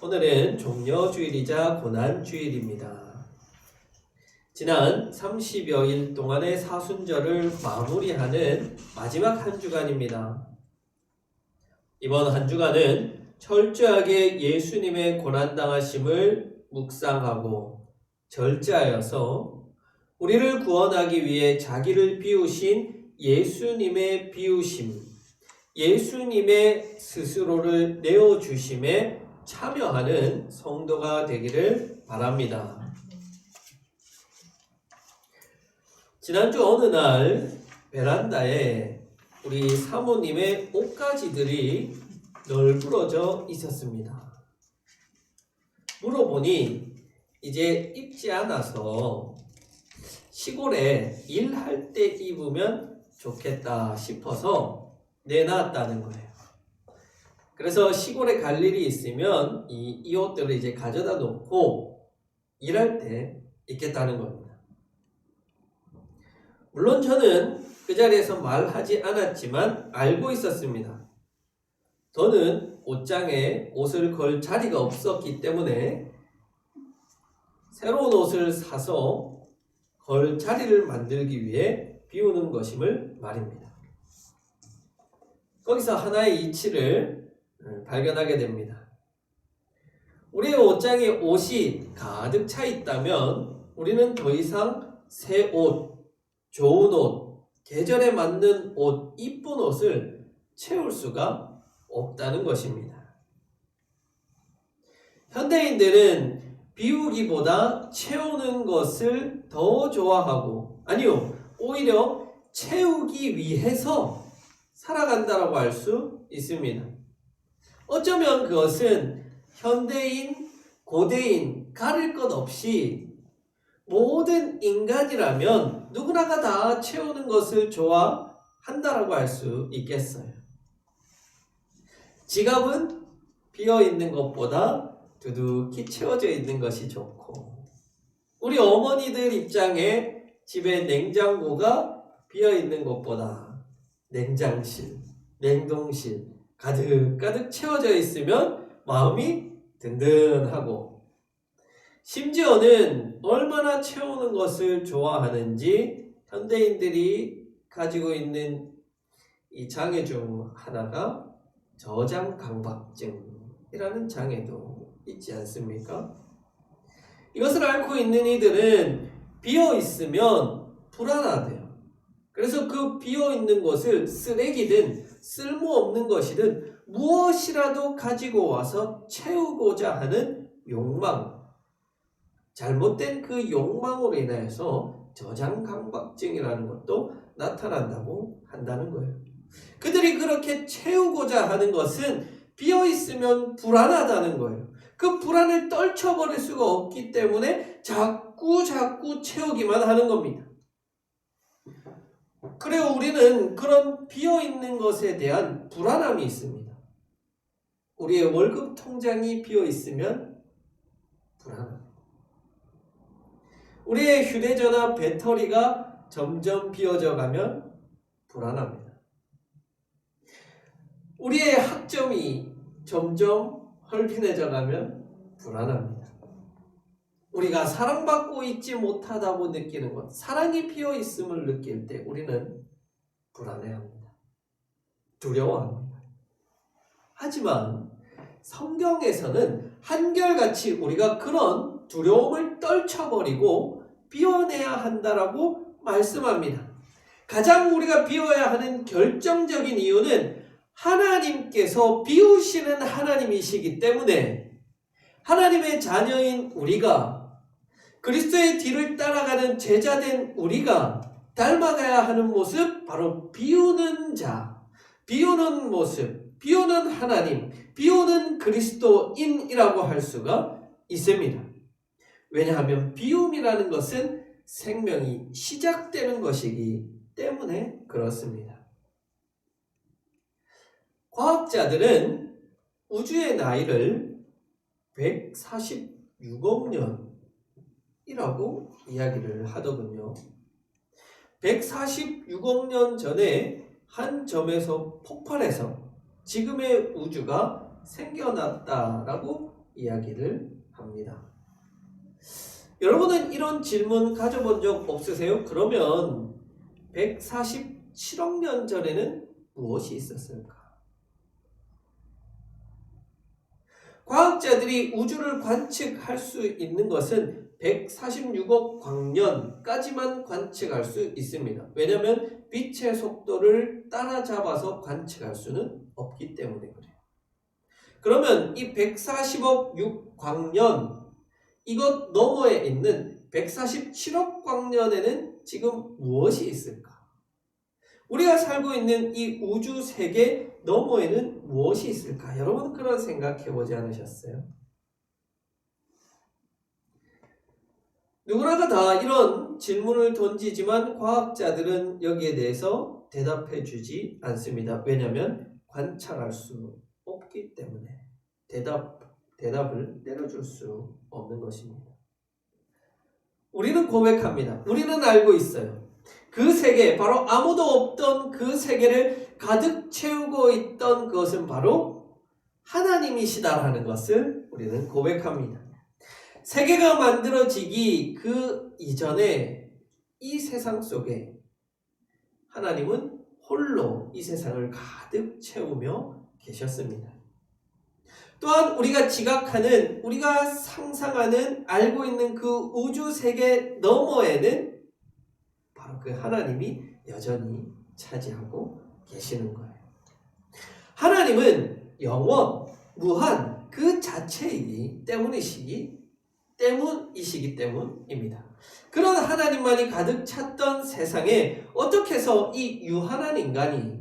오늘은 종려주일이자 고난주일입니다. 지난 30여일 동안의 사순절을 마무리하는 마지막 한 주간입니다. 이번 한 주간은 철저하게 예수님의 고난당하심을 묵상하고 절제하여서 우리를 구원하기 위해 자기를 비우신 예수님의 비우심, 예수님의 스스로를 내어주심에 참여하는 성도가 되기를 바랍니다. 지난주 어느 날 베란다에 우리 사모님의 옷가지들이 널브러져 있었습니다. 물어보니 이제 입지 않아서 시골에 일할 때 입으면 좋겠다 싶어서 내놨다는 거예요. 그래서 시골에 갈 일이 있으면 이 옷들을 이제 가져다 놓고 일할 때 입겠다는 겁니다. 물론 저는 그 자리에서 말하지 않았지만 알고 있었습니다. 저는 옷장에 옷을 걸 자리가 없었기 때문에 새로운 옷을 사서 걸 자리를 만들기 위해 비우는 것임을 말입니다. 거기서 하나의 이치를 발견하게 됩니다. 우리의 옷장에 옷이 가득 차 있다면 우리는 더 이상 새 옷, 좋은 옷, 계절에 맞는 옷, 이쁜 옷을 채울 수가 없다는 것입니다. 현대인들은 비우기보다 채우는 것을 더 좋아하고, 아니요, 오히려 채우기 위해서 살아간다라고 할 수 있습니다. 어쩌면 그것은 현대인, 고대인 가릴 것 없이 모든 인간이라면 누구나가 다 채우는 것을 좋아한다라고 할 수 있겠어요. 지갑은 비어있는 것보다 두둑히 채워져 있는 것이 좋고, 우리 어머니들 입장에 집에 냉장고가 비어있는 것보다 냉장실, 냉동실 가득가득 채워져 있으면 마음이 든든하고, 심지어는 얼마나 채우는 것을 좋아하는지 현대인들이 가지고 있는 이 장애 중 하나가 저장강박증이라는 장애도 있지 않습니까? 이것을 앓고 있는 이들은 비어 있으면 불안하대요. 그래서 그 비어 있는 것을 쓰레기든 쓸모없는 것이든 무엇이라도 가지고 와서 채우고자 하는 욕망, 잘못된 그 욕망으로 인해서 저장강박증이라는 것도 나타난다고 한다는 거예요. 그들이 그렇게 채우고자 하는 것은 비어있으면 불안하다는 거예요. 그 불안을 떨쳐버릴 수가 없기 때문에 자꾸 채우기만 하는 겁니다. 그래요, 우리는 그런 비어있는 것에 대한 불안함이 있습니다. 우리의 월급 통장이 비어있으면 불안합니다. 우리의 휴대전화 배터리가 점점 비어져 가면 불안합니다. 우리의 학점이 점점 헐빈해져 가면 불안합니다. 우리가 사랑받고 있지 못하다고 느끼는 것, 사랑이 비어있음을 느낄 때 우리는 불안해합니다. 두려워합니다. 하지만 성경에서는 한결같이 우리가 그런 두려움을 떨쳐버리고 비워내야 한다라고 말씀합니다. 가장 우리가 비워야 하는 결정적인 이유는 하나님께서 비우시는 하나님이시기 때문에 하나님의 자녀인 우리가, 그리스도의 뒤를 따라가는 제자된 우리가 닮아가야 하는 모습, 바로 비우는 자, 비우는 모습, 비우는 하나님, 비우는 그리스도인이라고 할 수가 있습니다. 왜냐하면 비움이라는 것은 생명이 시작되는 것이기 때문에 그렇습니다. 과학자들은 우주의 나이를 146억 년이라고 이야기를 하더군요. 146억 년 전에 한 점에서 폭발해서 지금의 우주가 생겨났다라고 이야기를 합니다. 여러분은 이런 질문 가져본 적 없으세요? 그러면 147억 년 전에는 무엇이 있었을까? 과학자들이 우주를 관측할 수 있는 것은 146억 광년까지만 관측할 수 있습니다. 왜냐하면 빛의 속도를 따라잡아서 관측할 수는 없기 때문에 그래요. 그러면 이 140억 6광년 이것 너머에 있는 147억 광년에는 지금 무엇이 있을까? 우리가 살고 있는 이 우주 세계 너머에는 무엇이 있을까? 여러분 그런 생각해 보지 않으셨어요? 누구나가 다 이런 질문을 던지지만 과학자들은 여기에 대해서 대답해 주지 않습니다. 왜냐하면 관찰할 수 없기 때문에 대답을 내려줄 수 없는 것입니다. 우리는 고백합니다. 우리는 알고 있어요. 그 세계, 바로 아무도 없던 그 세계를 가득 채우고 있던 그것은 바로 하나님이시다라는 것을 우리는 고백합니다. 세계가 만들어지기 그 이전에 이 세상 속에 하나님은 홀로 이 세상을 가득 채우며 계셨습니다. 또한 우리가 지각하는, 우리가 상상하는, 알고 있는 그 우주 세계 너머에는 바로 그 하나님이 여전히 차지하고 계시는 거예요. 하나님은 영원, 무한 그 자체이기 때문이시기 때문입니다. 그런 하나님만이 가득 찼던 세상에 어떻게 해서 이 유한한 인간이,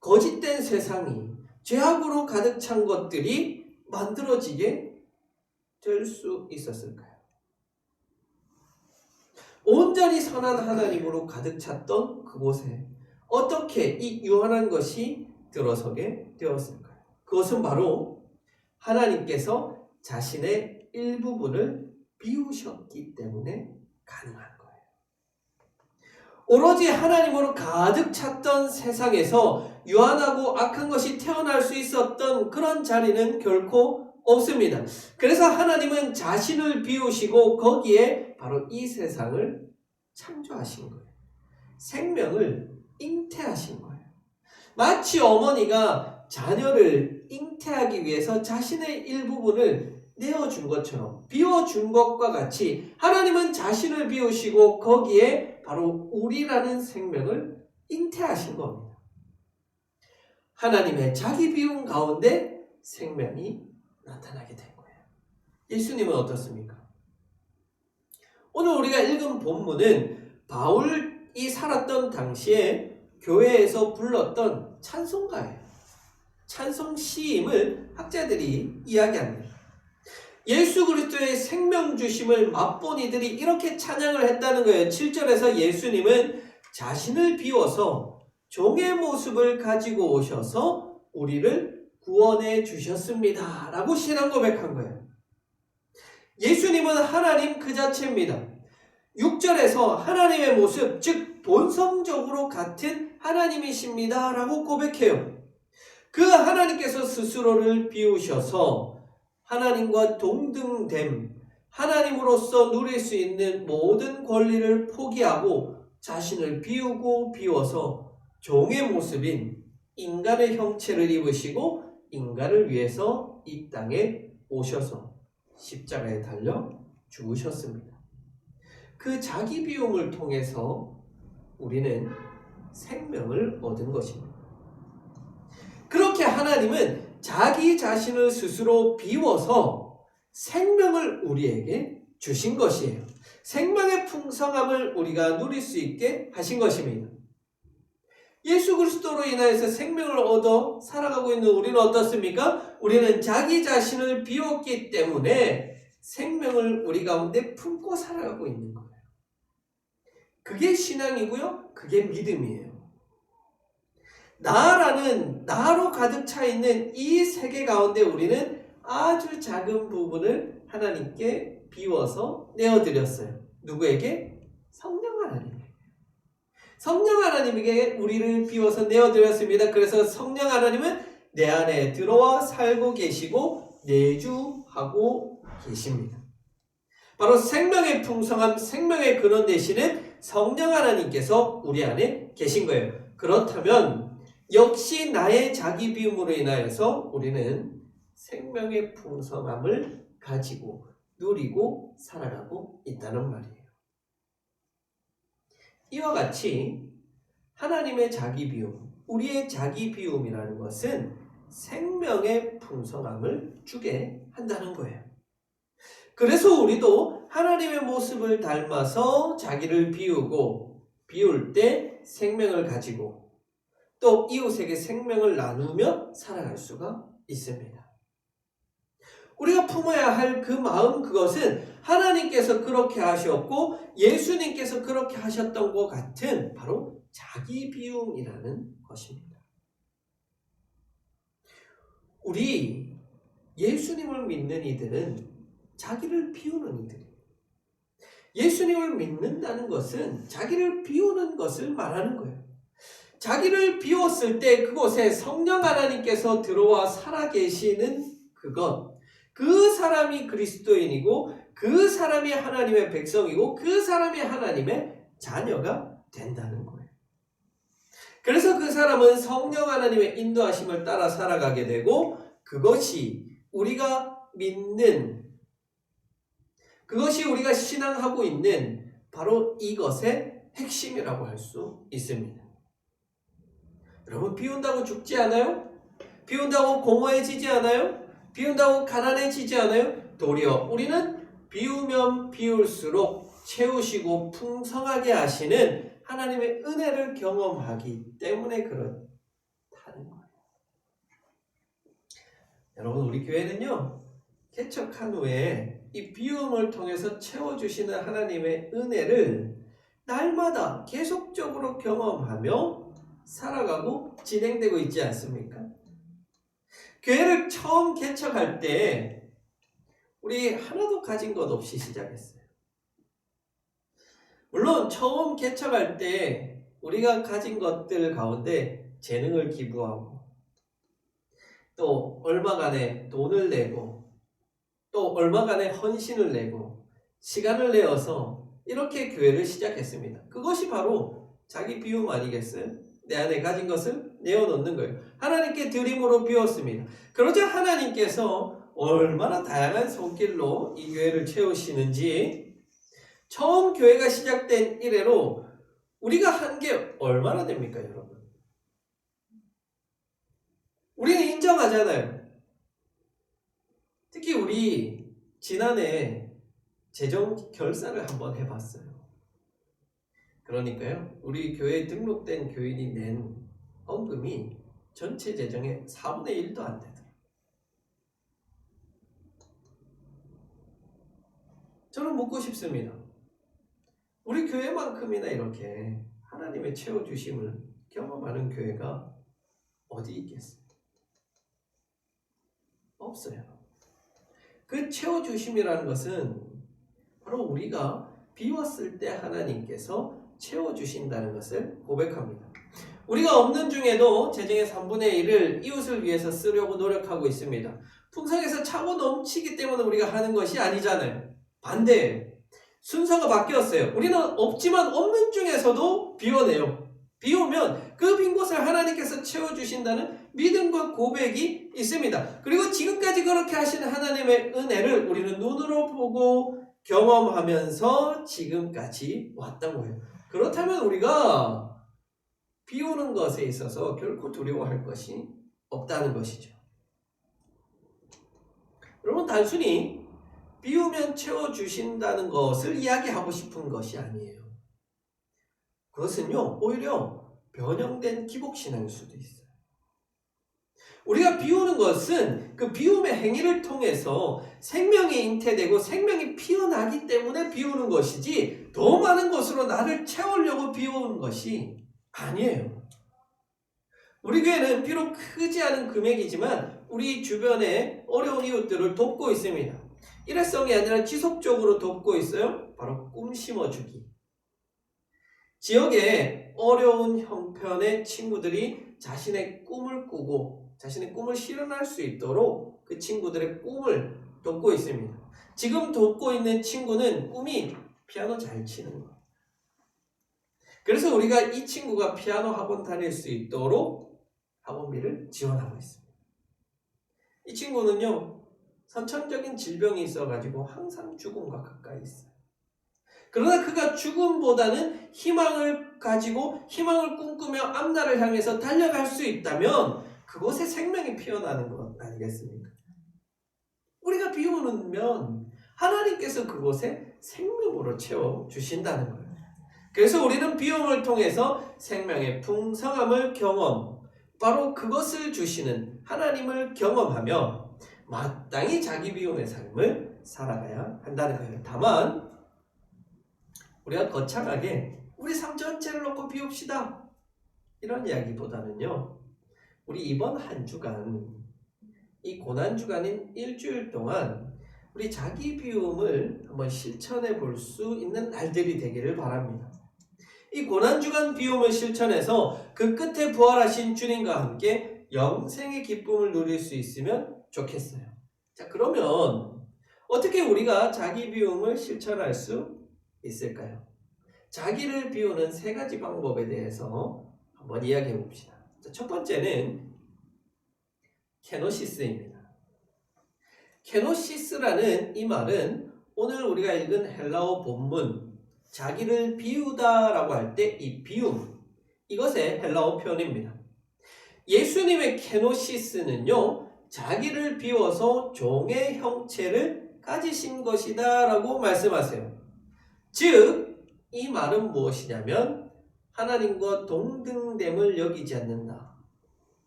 거짓된 세상이, 죄악으로 가득 찬 것들이 만들어지게 될 수 있었을까요? 온전히 선한 하나님으로 가득 찼던 그곳에 어떻게 이 유한한 것이 들어서게 되었을까요? 그것은 바로 하나님께서 자신의 일부분을 비우셨기 때문에 가능한 거예요. 오로지 하나님으로 가득 찼던 세상에서 유한하고 악한 것이 태어날 수 있었던 그런 자리는 결코 없습니다. 그래서 하나님은 자신을 비우시고 거기에 바로 이 세상을 창조하신 거예요. 생명을 잉태하신 거예요. 마치 어머니가 자녀를 잉태하기 위해서 자신의 일부분을 내어준 것처럼, 비워준 것과 같이 하나님은 자신을 비우시고 거기에 바로 우리라는 생명을 잉태하신 겁니다. 하나님의 자기 비움 가운데 생명이 나타나게 된 거예요. 예수님은 어떻습니까? 오늘 우리가 읽은 본문은 바울이 살았던 당시에 교회에서 불렀던 찬송가예요. 찬송 시임을 학자들이 이야기합니다. 예수 그리스도의 생명 주심을 맛본 이들이 이렇게 찬양을 했다는 거예요. 7절에서 예수님은 자신을 비워서 종의 모습을 가지고 오셔서 우리를 구원해 주셨습니다. 라고 신앙 고백한 거예요. 예수님은 하나님 그 자체입니다. 6절에서 하나님의 모습, 즉 본성적으로 같은 하나님이십니다. 라고 고백해요. 그 하나님께서 스스로를 비우셔서 하나님과 동등됨, 하나님으로서 누릴 수 있는 모든 권리를 포기하고 자신을 비워서 종의 모습인 인간의 형체를 입으시고 인간을 위해서 이 땅에 오셔서 십자가에 달려 죽으셨습니다. 그 자기 비움을 통해서 우리는 생명을 얻은 것입니다. 그렇게 하나님은 자기 자신을 스스로 비워서 생명을 우리에게 주신 것이에요. 생명의 풍성함을 우리가 누릴 수 있게 하신 것입니다. 예수 그리스도로 인하여서 생명을 얻어 살아가고 있는 우리는 어떻습니까? 우리는 자기 자신을 비웠기 때문에 생명을 우리 가운데 품고 살아가고 있는 거예요. 그게 신앙이고요. 그게 믿음이에요. 나로 가득 차 있는 이 세계 가운데 우리는 아주 작은 부분을 하나님께 비워서 내어드렸어요. 누구에게? 성령 하나님에게. 성령 하나님에게 우리를 비워서 내어드렸습니다. 그래서 성령 하나님은 내 안에 들어와 살고 계시고 내주하고 계십니다. 바로 생명의 풍성함, 생명의 근원 되시는 성령 하나님께서 우리 안에 계신 거예요. 그렇다면 역시 나의 자기 비움으로 인하여서 우리는 생명의 풍성함을 가지고 누리고 살아가고 있다는 말이에요. 이와 같이 하나님의 자기 비움, 우리의 자기 비움이라는 것은 생명의 풍성함을 주게 한다는 거예요. 그래서 우리도 하나님의 모습을 닮아서 자기를 비우고 비울 때 생명을 가지고 또 이웃에게 생명을 나누며 살아갈 수가 있습니다. 우리가 품어야 할 그 마음, 그것은 하나님께서 그렇게 하셨고 예수님께서 그렇게 하셨던 것 같은 바로 자기 비움이라는 것입니다. 우리 예수님을 믿는 이들은 자기를 비우는 이들이에요. 예수님을 믿는다는 것은 자기를 비우는 것을 말하는 거예요. 자기를 비웠을 때 그곳에 성령 하나님께서 들어와 살아계시는 그것, 그 사람이 그리스도인이고 그 사람이 하나님의 백성이고 그 사람이 하나님의 자녀가 된다는 거예요. 그래서 그 사람은 성령 하나님의 인도하심을 따라 살아가게 되고 그것이 우리가 믿는, 그것이 우리가 신앙하고 있는 바로 이것의 핵심이라고 할 수 있습니다. 여러분, 비운다고 죽지 않아요? 비운다고 공허해지지 않아요? 비운다고 가난해지지 않아요? 도리어 우리는 비우면 비울수록 채우시고 풍성하게 하시는 하나님의 은혜를 경험하기 때문에 그렇다는 거예요. 여러분, 우리 교회는요, 개척한 후에 이 비움을 통해서 채워주시는 하나님의 은혜를 날마다 계속적으로 경험하며 살아가고 진행되고 있지 않습니까? 교회를 처음 개척할 때 우리 하나도 가진 것 없이 시작했어요. 물론 처음 개척할 때 우리가 가진 것들 가운데 재능을 기부하고 또 얼마간의 돈을 내고 또 얼마간의 헌신을 내고 시간을 내어서 이렇게 교회를 시작했습니다. 그것이 바로 자기 비움 아니겠어요? 내 안에 가진 것을 내어놓는 거예요. 하나님께 드림으로 비웠습니다. 그러자 하나님께서 얼마나 다양한 손길로 이 교회를 채우시는지 처음 교회가 시작된 이래로 우리가 한 게 얼마나 됩니까, 여러분? 우리는 인정하잖아요. 특히 우리 지난해 재정 결산을 한번 해봤어요. 그러니까요, 우리 교회에 등록된 교인이 낸 헌금이 전체 재정의 4분의 1도 안 되더라고요. 저는 묻고 싶습니다. 우리 교회만큼이나 이렇게 하나님의 채워주심을 경험하는 교회가 어디 있겠어요? 없어요. 그 채워주심이라는 것은 바로 우리가 비웠을 때 하나님께서 채워주신다는 것을 고백합니다. 우리가 없는 중에도 재정의 3분의 1을 이웃을 위해서 쓰려고 노력하고 있습니다. 풍성해서 차고 넘치기 때문에 우리가 하는 것이 아니잖아요. 반대예요. 순서가 바뀌었어요. 우리는 없지만 없는 중에서도 비워내요. 비우면 그 빈 곳을 하나님께서 채워주신다는 믿음과 고백이 있습니다. 그리고 지금까지 그렇게 하시는 하나님의 은혜를 우리는 눈으로 보고 경험하면서 지금까지 왔던 거예요. 그렇다면 우리가 비우는 것에 있어서 결코 두려워할 것이 없다는 것이죠. 여러분, 단순히 비우면 채워주신다는 것을 이야기하고 싶은 것이 아니에요. 그것은요, 오히려 변형된 기복신앙일 수도 있어요. 우리가 비우는 것은 그 비움의 행위를 통해서 생명이 잉태되고 생명이 피어나기 때문에 비우는 것이지 더 많은 것으로 나를 채우려고 비우는 것이 아니에요. 우리 교회는 비록 크지 않은 금액이지만 우리 주변에 어려운 이웃들을 돕고 있습니다. 일회성이 아니라 지속적으로 돕고 있어요. 바로 꿈 심어주기. 지역에 어려운 형편의 친구들이 자신의 꿈을 꾸고 자신의 꿈을 실현할 수 있도록 그 친구들의 꿈을 돕고 있습니다. 지금 돕고 있는 친구는 꿈이 피아노 잘 치는 거. 그래서 우리가 이 친구가 피아노 학원 다닐 수 있도록 학원비를 지원하고 있습니다. 이 친구는요, 선천적인 질병이 있어가지고 항상 죽음과 가까이 있어요. 그러나 그가 죽음보다는 희망을 가지고 희망을 꿈꾸며 앞날을 향해서 달려갈 수 있다면 그곳에 생명이 피어나는 것 아니겠습니까? 우리가 비우면 하나님께서 그곳에 생명으로 채워주신다는 거예요. 그래서 우리는 비움을 통해서 생명의 풍성함을 경험, 바로 그것을 주시는 하나님을 경험하며 마땅히 자기 비움의 삶을 살아가야 한다는 거예요. 다만 우리가 거창하게 우리 삶 전체를 놓고 비웁시다 이런 이야기보다는요, 우리 이번 한 주간, 이 고난주간인 일주일 동안 우리 자기 비움을 한번 실천해 볼 수 있는 날들이 되기를 바랍니다. 이 고난주간 비움을 실천해서 그 끝에 부활하신 주님과 함께 영생의 기쁨을 누릴 수 있으면 좋겠어요. 자, 그러면 어떻게 우리가 자기 비움을 실천할 수 있을까요? 자기를 비우는 3가지 방법에 대해서 한번 이야기해 봅시다. 자, 첫 번째는 케노시스입니다. 케노시스라는 이 말은 오늘 우리가 읽은 헬라어 본문 자기를 비우다라고 할 때 이 비움, 이것의 헬라어 표현입니다. 예수님의 케노시스는요, 자기를 비워서 종의 형체를 가지신 것이다 라고 말씀하세요. 즉 이 말은 무엇이냐면 하나님과 동등됨을 여기지 않는다,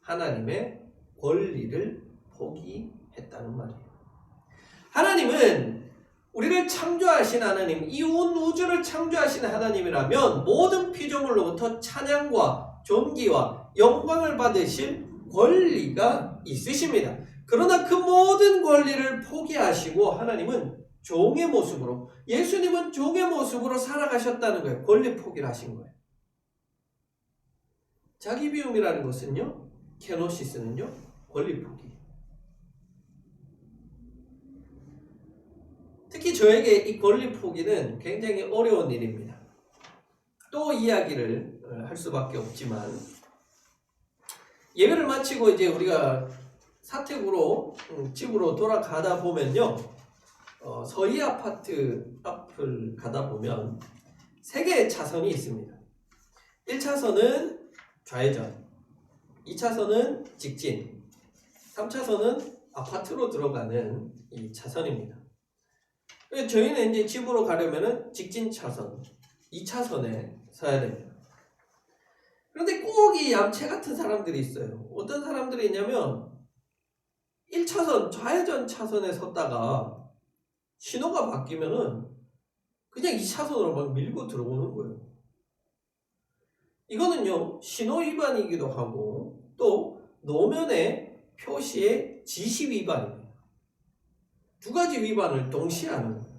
하나님의 권리를 포기했다는 말이에요. 하나님은 우리를 창조하신 하나님, 이 온 우주를 창조하신 하나님이라면 모든 피조물로부터 찬양과 존귀와 영광을 받으실 권리가 있으십니다. 그러나 그 모든 권리를 포기하시고 하나님은 종의 모습으로, 예수님은 종의 모습으로 살아가셨다는 거예요. 권리 포기를 하신 거예요. 자기 비움이라는 것은요, 케노시스는요, 권리 포기. 특히 저에게 이 권리 포기는 굉장히 어려운 일입니다. 또 이야기를 할 수밖에 없지만, 예배를 마치고 이제 우리가 사택으로 집으로 돌아가다 보면요, 서희 아파트 앞을 가다 보면 3개의 차선이 있습니다. 1차선은 좌회전, 2차선은 직진, 3차선은 아파트로 들어가는 이 차선입니다. 저희는 이제 집으로 가려면은 직진 차선, 2차선에 서야 됩니다. 그런데 꼭 이 얌체 같은 사람들이 있어요. 어떤 사람들이 있냐면 1차선 좌회전 차선에 섰다가 신호가 바뀌면은 그냥 2차선으로 막 밀고 들어오는 거예요. 이거는요, 신호 위반이기도 하고 또 노면의 표시의 지시 위반입니다. 2가지 위반을 동시에 하는 거예요.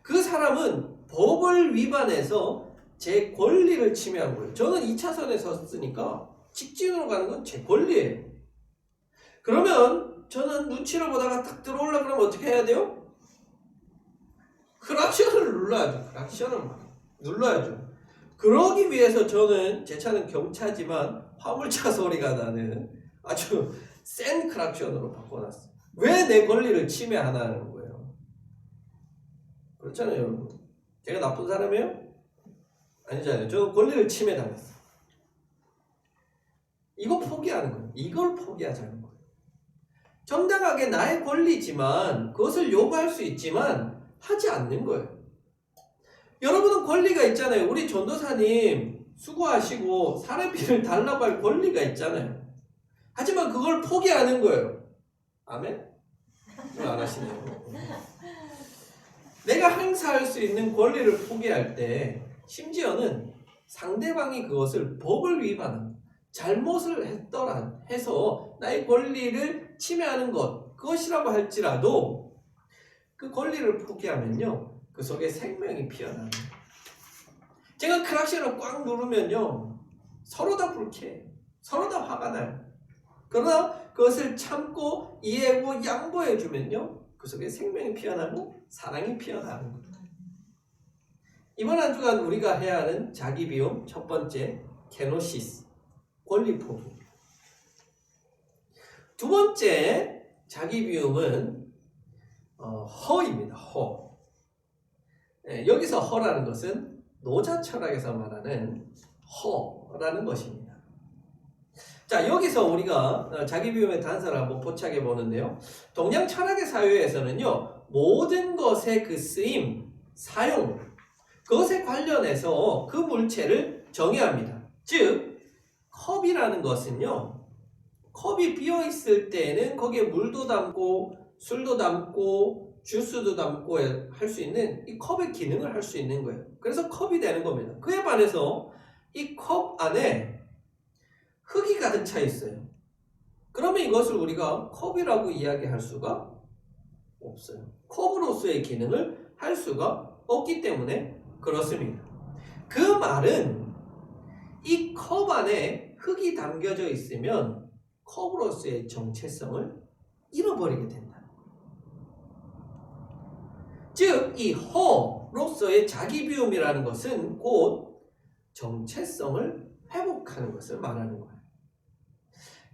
그 사람은 법을 위반해서 제 권리를 침해한 거예요. 저는 2차선에 섰으니까 직진으로 가는 건 제 권리예요. 그러면 저는 눈치를 보다가 딱 들어오려고 그러면 어떻게 해야 돼요? 크락션을 눌러야죠. 크락션을 눌러야죠. 그러기 위해서 저는, 제 차는 경차지만 화물차 소리가 나는 아주 센 크락션으로 바꿔놨어요. 왜 내 권리를 침해하나는 거예요. 그렇잖아요, 여러분. 제가 나쁜 사람이에요? 아니잖아요. 저는 권리를 침해당했어요. 이거 포기하는 거예요. 이걸 포기하자는 거예요. 정당하게 나의 권리지만, 그것을 요구할 수 있지만 하지 않는 거예요. 여러분은 권리가 있잖아요. 우리 전도사님 수고하시고 사례비를 달라고 할 권리가 있잖아요. 하지만 그걸 포기하는 거예요. 아멘? 왜 안 하시네요? 내가 행사할 수 있는 권리를 포기할 때 심지어는 상대방이 그것을 법을 위반한, 잘못을 했더라 해서 나의 권리를 침해하는 것, 그것이라고 할지라도 그 권리를 포기하면요, 그 속에 생명이 피어납니다. 제가 크락션을 꽉 누르면요, 서로 다 불쾌해요. 서로 다 화가 나요. 그러나 그것을 참고 이해하고 양보해주면요, 그 속에 생명이 피어나고 사랑이 피어나는 거예요. 이번 한 주간 우리가 해야 하는 자기 비움 첫 번째, 케노시스, 권리 포기. 두 번째 자기 비움은 허입니다. 허. 여기서 허라는 것은 노자 철학에서 말하는 허라는 것입니다. 자, 여기서 우리가 자기 비움의 단서를 한번 포착해 보는데요. 동양 철학의 사유에서는요, 모든 것의 그 쓰임, 사용, 그것에 관련해서 그 물체를 정의합니다. 즉, 컵이라는 것은요, 컵이 비어 있을 때에는 거기에 물도 담고 술도 담고 주스도 담고 할 수 있는 이 컵의 기능을 할 수 있는 거예요. 그래서 컵이 되는 겁니다. 그에 반해서 이 컵 안에 흙이 가득 차 있어요. 그러면 이것을 우리가 컵이라고 이야기할 수가 없어요. 컵으로서의 기능을 할 수가 없기 때문에 그렇습니다. 그 말은 이 컵 안에 흙이 담겨져 있으면 컵으로서의 정체성을 잃어버리게 된다. 즉, 이 허로서의 자기 비움이라는 것은 곧 정체성을 회복하는 것을 말하는 거예요.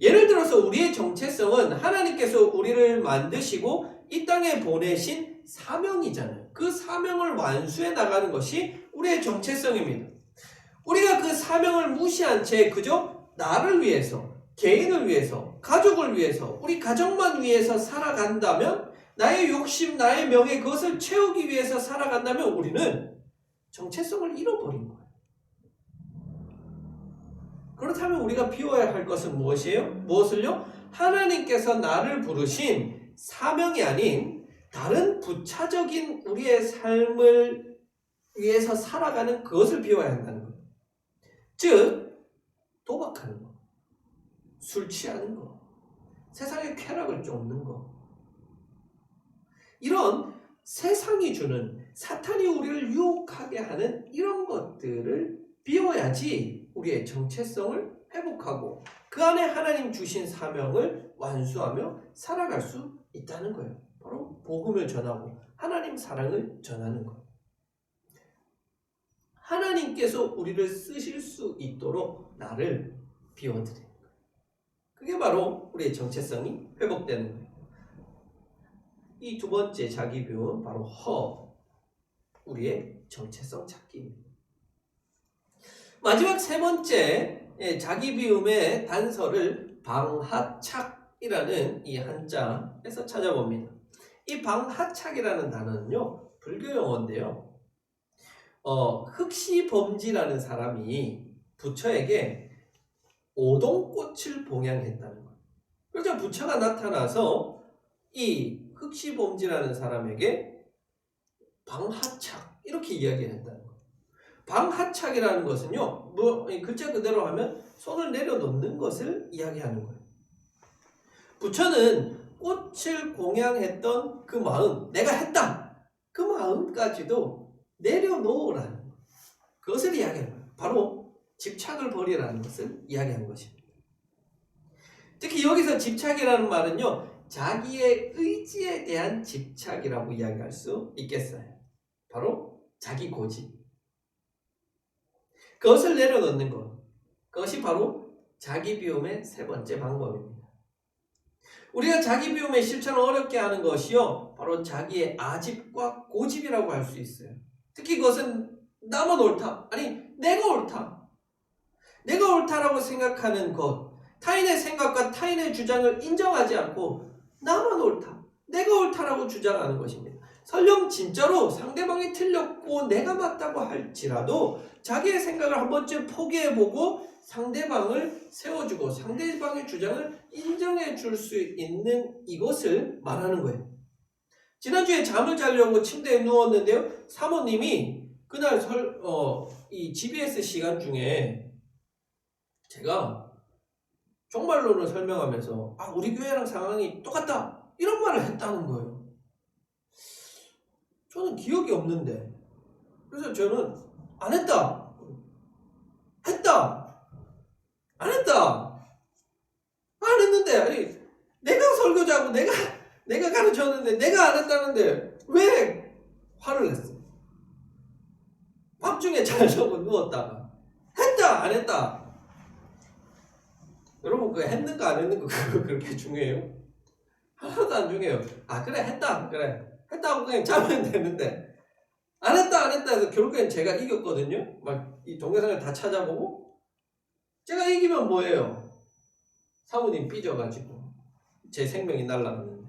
예를 들어서 우리의 정체성은 하나님께서 우리를 만드시고 이 땅에 보내신 사명이잖아요. 그 사명을 완수해 나가는 것이 우리의 정체성입니다. 우리가 그 사명을 무시한 채 그저 나를 위해서, 개인을 위해서, 가족을 위해서, 우리 가정만 위해서 살아간다면, 나의 욕심, 나의 명예, 그것을 채우기 위해서 살아간다면 우리는 정체성을 잃어버린 거예요. 그렇다면 우리가 비워야 할 것은 무엇이에요? 무엇을요? 하나님께서 나를 부르신 사명이 아닌 다른 부차적인 우리의 삶을 위해서 살아가는 그것을 비워야 한다는 거예요. 즉, 도박하는 거, 술 취하는 거, 세상의 쾌락을 쫓는 거, 이런 세상이 주는, 사탄이 우리를 유혹하게 하는 이런 것들을 비워야지 우리의 정체성을 회복하고 그 안에 하나님 주신 사명을 완수하며 살아갈 수 있다는 거예요. 바로 복음을 전하고 하나님 사랑을 전하는 거예요. 하나님께서 우리를 쓰실 수 있도록 나를 비워드리는 거예요. 그게 바로 우리의 정체성이 회복되는 거예요. 이 두 번째 자기 비움은 바로 우리의 정체성 찾기입니다. 마지막 세 번째 자기 비움의 단서를 방하착이라는 이 한자에서 찾아봅니다. 이 방하착이라는 단어는요, 불교 용어인데요. 흑시범지라는 사람이 부처에게 오동꽃을 봉양했다는 거예요. 그래서 부처가 나타나서 이 흑시범지라는 사람에게 방하착 이렇게 이야기했다는 거예요. 방하착이라는 것은요, 글자 그대로 하면 손을 내려놓는 것을 이야기하는 거예요. 부처는 꽃을 공양했던 그 마음, 내가 했다, 그 마음까지도 내려놓으라는 거예요. 그것을 이야기하는 거예요. 바로 집착을 버리라는 것을 이야기한 것입니다. 특히 여기서 집착이라는 말은요, 자기의 의지에 대한 집착이라고 이야기할 수 있겠어요. 바로 자기 고집. 그것을 내려놓는 것. 그것이 바로 자기 비움의 세 번째 방법입니다. 우리가 자기 비움의 실천을 어렵게 하는 것이요, 바로 자기의 아집과 고집이라고 할 수 있어요. 특히 그것은 나만 옳다, 아니 내가 옳다, 내가 옳다라고 생각하는 것, 타인의 생각과 타인의 주장을 인정하지 않고 나만 옳다, 내가 옳다라고 주장하는 것입니다. 설령 진짜로 상대방이 틀렸고 내가 맞다고 할지라도 자기의 생각을 한 번쯤 포기해보고 상대방을 세워주고 상대방의 주장을 인정해 줄 수 있는 이것을 말하는 거예요. 지난주에 잠을 자려고 침대에 누웠는데요, 사모님이 그날 이 GBS 시간 중에 제가 종말론을 설명하면서 우리 교회랑 상황이 똑같다 이런 말을 했다는 거예요. 저는 기억이 없는데, 그래서 저는 안 했다, 했다, 안 했다, 안 했는데, 아니 내가 설교자고 내가 가르쳤는데 내가 안 했다는데 왜 화를 냈어? 밤중에 잘 자고 누웠다가 했다 안 했다. 여러분 그 했는가 안 했는가 그거 그렇게 중요해요? 하나도 안 중요해요. 아 그래 했다 그래 했다고 그냥 자면 되는데 안 했다 해서 결국엔 제가 이겼거든요. 막 이 동영상을 다 찾아보고 제가 이기면 뭐예요? 사모님 삐져가지고 제 생명이 날아갔는데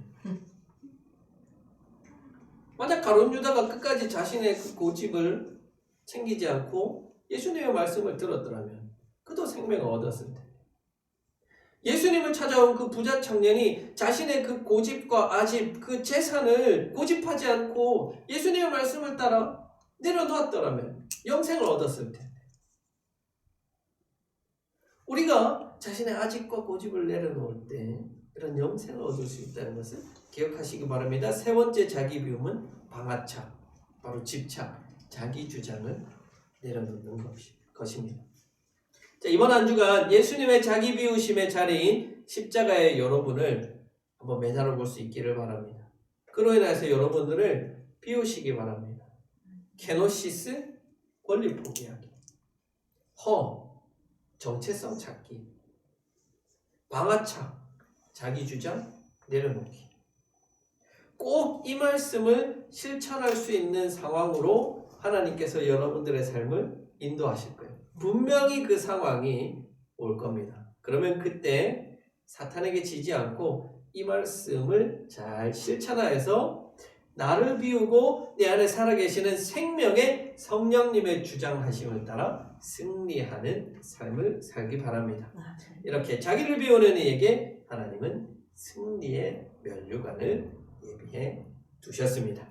만약 가룟 유다가 끝까지 자신의 그 고집을 챙기지 않고 예수님의 말씀을 들었더라면 그도 생명을 얻었을 텐데 예수님을 찾아온 그 부자 청년이 자신의 그 고집과 아집, 그 재산을 고집하지 않고 예수님의 말씀을 따라 내려놓았더라면 영생을 얻었을 텐데 우리가 자신의 아집과 고집을 내려놓을 때 이런 영생을 얻을 수 있다는 것을 기억하시기 바랍니다. 세 번째 자기 비움은 방아차, 바로 집착, 자기 주장을 내려놓는 것입니다. 자, 이번 한 주간 예수님의 자기 비우심의 자리인 십자가의 여러분을 한번 매달아 볼 수 있기를 바랍니다. 그로 인해서 여러분들을 비우시기 바랍니다. 케노시스, 권리 포기하기. 정체성 찾기. 방아차, 자기 주장 내려놓기. 꼭 이 말씀을 실천할 수 있는 상황으로 하나님께서 여러분들의 삶을 인도하실 거예요. 분명히 그 상황이 올 겁니다. 그러면 그때 사탄에게 지지 않고 이 말씀을 잘 실천하여서 나를 비우고 내 안에 살아계시는 생명의 성령님의 주장하심을 따라 승리하는 삶을 살기 바랍니다. 이렇게 자기를 비우는 이에게 하나님은 승리의 면류관을 예비해 두셨습니다.